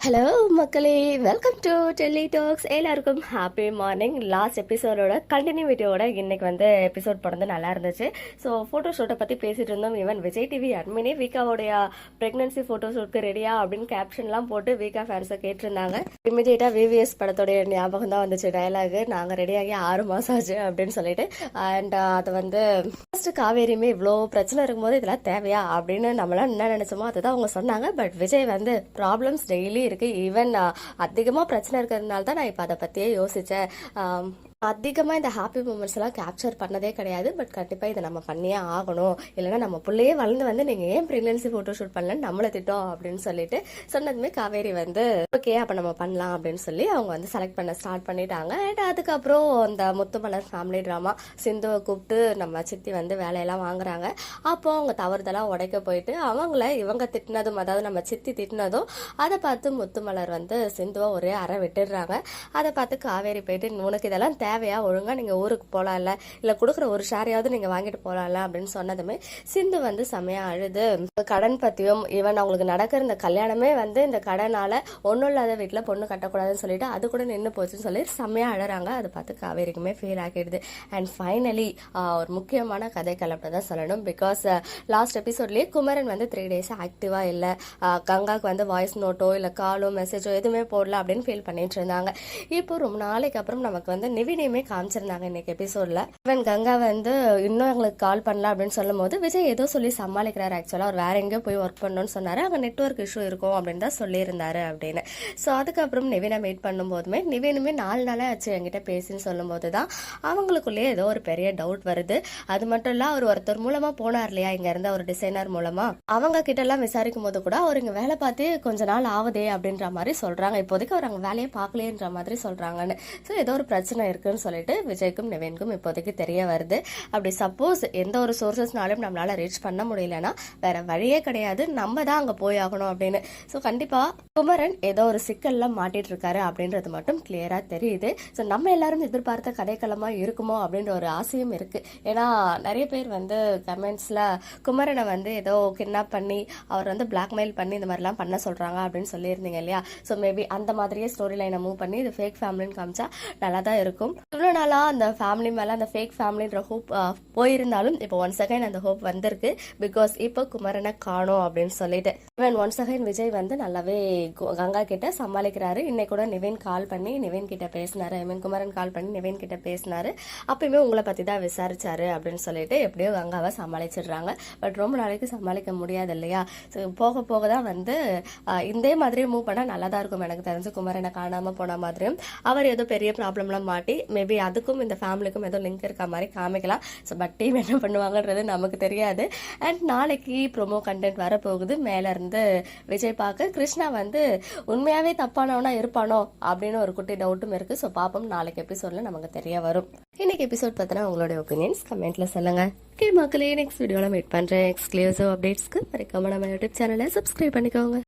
Hello மக்களே, welcome to Delhi tax. எல்லாருக்கும் happy morning. Last எபிசோடோட கண்டினியூட்டியோட இன்னைக்கு எபிசோட் பிறந்து நல்லா இருந்துச்சு. ஸோ ஃபோட்டோஷூட்டை பற்றி பேசிட்டு இருந்தோம். ஈவன் விஜய் டிவி அட்மினே வீக்காவோடைய ப்ரெக்னன்சி ஃபோட்டோஷூட்க்கு ரெடியா அப்படின்னு கேப்ஷன்லாம் போட்டு வீக்கா ஃபேன்ஸை கேட்டிருந்தாங்க. இமீடியட்டாக விவிஎஸ் படத்தோடைய ஞாபகம் தான் வந்துச்சு டயலாக், நாங்கள் ரெடியாகி 6 மாதம் ஆச்சு அப்படின்னு சொல்லிட்டு. அண்ட் அது ஃபர்ஸ்ட் காவேரியுமே இவ்வளோ பிரச்சனை இருக்கும்போது இதெல்லாம் தேவையா அப்படின்னு நம்மளாம் என்ன நினைச்சோமோ அதுதான் அவங்க சொன்னாங்க. பட் விஜய் ப்ராப்ளம்ஸ் டெய்லி இருக்கு. ஈவன் அதிகமா பிரச்சனை இருக்கிறதுனால தான் நான் இப்ப அதை பத்தியே யோசிச்சேன். அதிகமாக இந்த ஹாப்பி மூமெண்ட்ஸ் எல்லாம் கேப்சர் பண்ணதே கிடையாது. பட் கண்டிப்பாக இதை நம்ம பண்ணியே ஆகணும், இல்லைன்னா நம்ம பிள்ளையே வளர்ந்து நீங்கள் ஏன் ப்ரெக்னன்சி ஃபோட்டோ ஷூட் பண்ணலன்னு நம்மளை திட்டோம் அப்படின்னு சொல்லிட்டு சொன்னதுமே காவேரி ஓகே அப்போ நம்ம பண்ணலாம் அப்படின்னு சொல்லி அவங்க செலக்ட் பண்ண ஸ்டார்ட் பண்ணிட்டாங்க. அண்ட் அதுக்கப்புறம் அந்த முத்துமலர் ஃபேமிலி ட்ராமா சிந்துவை கூப்பிட்டு நம்ம சித்தி வேலையெல்லாம் வாங்குறாங்க. அப்போ அவங்க தவறுதெல்லாம் உடைக்க போயிட்டு அவங்கள இவங்க திட்டினதும், அதாவது நம்ம சித்தி திட்டினதும் அதை பார்த்து முத்துமலர் சிந்துவை ஒரே அறை விட்டுடுறாங்க. அதை பார்த்து காவேரி போயிட்டு உனக்கு இதெல்லாம் தேவையா, ஒழுங்கா நீங்க ஊருக்கு போலாம்ல, இல்ல கொடுக்குற ஒரு ஷேரையாவது நீங்க வாங்கிட்டு போலாம்ல அப்படின்னு சொன்னதுமே சிந்து செமையா அழுது கடன் பத்தியும் ஈவன் அவங்களுக்கு நடக்கிற இந்த கல்யாணமே இந்த கடனால ஒன்னும் இல்லாத வீட்டுல பொண்ணு கட்டக்கூடாதுன்னு சொல்லிட்டு அது கூட நின்று போச்சுன்னு சொல்லி செமையா அழறாங்க. அதை பார்த்து காவேரிக்குமே ஃபீல் ஆகிடுது. அண்ட் ஃபைனலி ஒரு முக்கியமான கதை கலப்பை தான் சொல்லணும். பிகாஸ் லாஸ்ட் எபிசோட்லயே குமரன் 3 days ஆக்டிவா இல்ல, கங்காக்கு வாய்ஸ் நோட்டோ இல்ல காலோ மெசேஜோ எதுவுமே போடல அப்படின்னு ஃபீல் பண்ணிட்டு இருந்தாங்க. இப்போ ரொம்ப நாளைக்கு அப்புறம் நமக்கு நிவின் காமிச்சிருந்தாங்க இன்னைக்கு எபிசோட்ல. இவன் கங்கா இன்னும் எங்களுக்கு கால் பண்ணலாம் அப்படின்னு சொல்லும் போது விஜய் ஏதோ சொல்லி சமாளிக்கிறாரு. ஆக்சுவலா அவர் வேற எங்கேயோ போய் ஒர்க் பண்ணணும்னு சொன்னாரு, அங்க நெட்வொர்க் இஷ்யூ இருக்கும் அப்படின்னு தான் சொல்லியிருந்தாரு அப்படின்னு. ஸோ அதுக்கப்புறம் நிவினை மீட் பண்ணும் போதுமே நிவினுமே 4 நாளே ஆச்சு என்கிட்ட பேசின்னு சொல்லும் போதுதான் அவங்களுக்குள்ளேயே ஏதோ ஒரு பெரிய டவுட் வருது. அது மட்டும் இல்ல, அவர் ஒருத்தர் மூலமா போனார் இல்லையா, இங்க இருந்த ஒரு டிசைனர் மூலமா, அவங்க கிட்ட எல்லாம் விசாரிக்கும் போது கூட அவர் இங்க வேலை பார்த்து கொஞ்ச நாள் ஆகுதே அப்படின்ற மாதிரி சொல்றாங்க. இப்போதைக்கு அவர் அங்க வேலையை பார்க்கலேன்ற மாதிரி சொல்றாங்கன்னு. ஸோ ஏதோ ஒரு பிரச்சனை இருக்குன்னு சொல்லிட்டு விஜய்க்கும் நிவினுக்கும் இப்போதைக்கு தெரிய வருது. அப்படி சப்போஸ் எந்த ஒரு சோர்சஸ்னாலும் நம்மளால ரீச் பண்ண முடியலன்னா வேற வழியே கிடையாது, நம்ம தான் அங்க போய் ஆகணும் அப்படின்னு. ஸோ கண்டிப்பா குமரன் ஏதோ ஒரு சிக்கல்ல மாட்டிட்டு இருக்காரு அப்படின்றது மட்டும் கிளியரா தெரியுது. ஸோ நம்ம எல்லாரும் எதிர்பார்த்த கதைக்களமா இருக்குமோ அப்படின்ற ஒரு ஆசையும் இருக்கு. ஏன்னா நிறைய பேர் கமெண்ட்ஸ்ல குமரனை ஏதோ கிட்னாப் பண்ணி அவர் பிளாக்மெயில் பண்ணி இந்த மாதிரிலாம் பண்ண சொல்றாங்க அப்படின்னு சொல்லியிருந்தீங்க இல்லையா. ஸோ மேபி அந்த மாதிரியே ஸ்டோரி லைனை மூவ் பண்ணி இது ஃபேக் ஃபேமிலின்னு காமிச்சா நல்லா தான் இருக்கும். இவ்வளவு நாளா அந்த ஃபேமிலி மேல அந்த ஃபேக் ஃபேமிலின்ற ஹோப் போயிருந்தாலும் இப்போ ஒன்ஸ் அகைன் அந்த ஹோப் வந்திருக்கு. பிகாஸ் இப்போ குமரனை காணோம் அப்படின்னு சொல்லிட்டு இவன் ஒன்ஸ் அகைன் விஜய் நல்லாவே கங்கா கிட்ட சமாளிக்கிறாரு. இன்னைக்கு கூட நிவின் கால் பண்ணி நிவின் கிட்ட பேசினாரு, ஐ மீன் குமரன் கால் பண்ணி நிவின் கிட்ட பேசினாரு. அப்பயுமே உங்களை பத்தி தான் விசாரிச்சாரு அப்படின்னு சொல்லிட்டு எப்படியோ கங்காவை சமாளிச்சிடுறாங்க. பட் ரொம்ப நாளைக்கு சமாளிக்க முடியாது இல்லையா. போக போக தான் இதே மாதிரி மூவ் பண்ணா நல்லா தான் இருக்கும். எனக்கு தெரிஞ்சு குமரனை காணாம போன மாதிரியும் அவர் ஏதோ பெரிய ப்ராப்ளம்லாம் மாட்டி மேபி அதுக்கும் இந்த ஃபேமிலிக்கும் ஏதோ லிங்க் இருக்க மாதிரி காமிக்கலாம். ஸோ பட் டீம் என்ன பண்ணுவாங்கன்றது நமக்கு தெரியாது. அண்ட் நாளைக்கு ப்ரோமோ கண்டென்ட் வரப்போகுது. மேல இருந்து விஜய் பார்க்க கிருஷ்ணா உண்மையாவே தப்பானவனா இருப்பானோ அப்படின்னு ஒரு குட்டி டவுட்டும் இருக்கு. ஸோ பாப்போம், நாளைக்கு எபிசோட்ல நமக்கு தெரிய வரும். இன்னைக்கு எபிசோட் பத்தின உங்களோட ஒப்பீனியன்ஸ் கமெண்ட்ல சொல்லுங்க. மக்களே, நெக்ஸ்ட் வீடியோல மீட் பண்றேன். எக்ஸ்க்ளூசிவ் அப்டேட்ஸ்க்கு மறக்காம நம்ம யூடியூப் சேனலை சப்ஸ்கிரைப் பண்ணிக்கோங்க.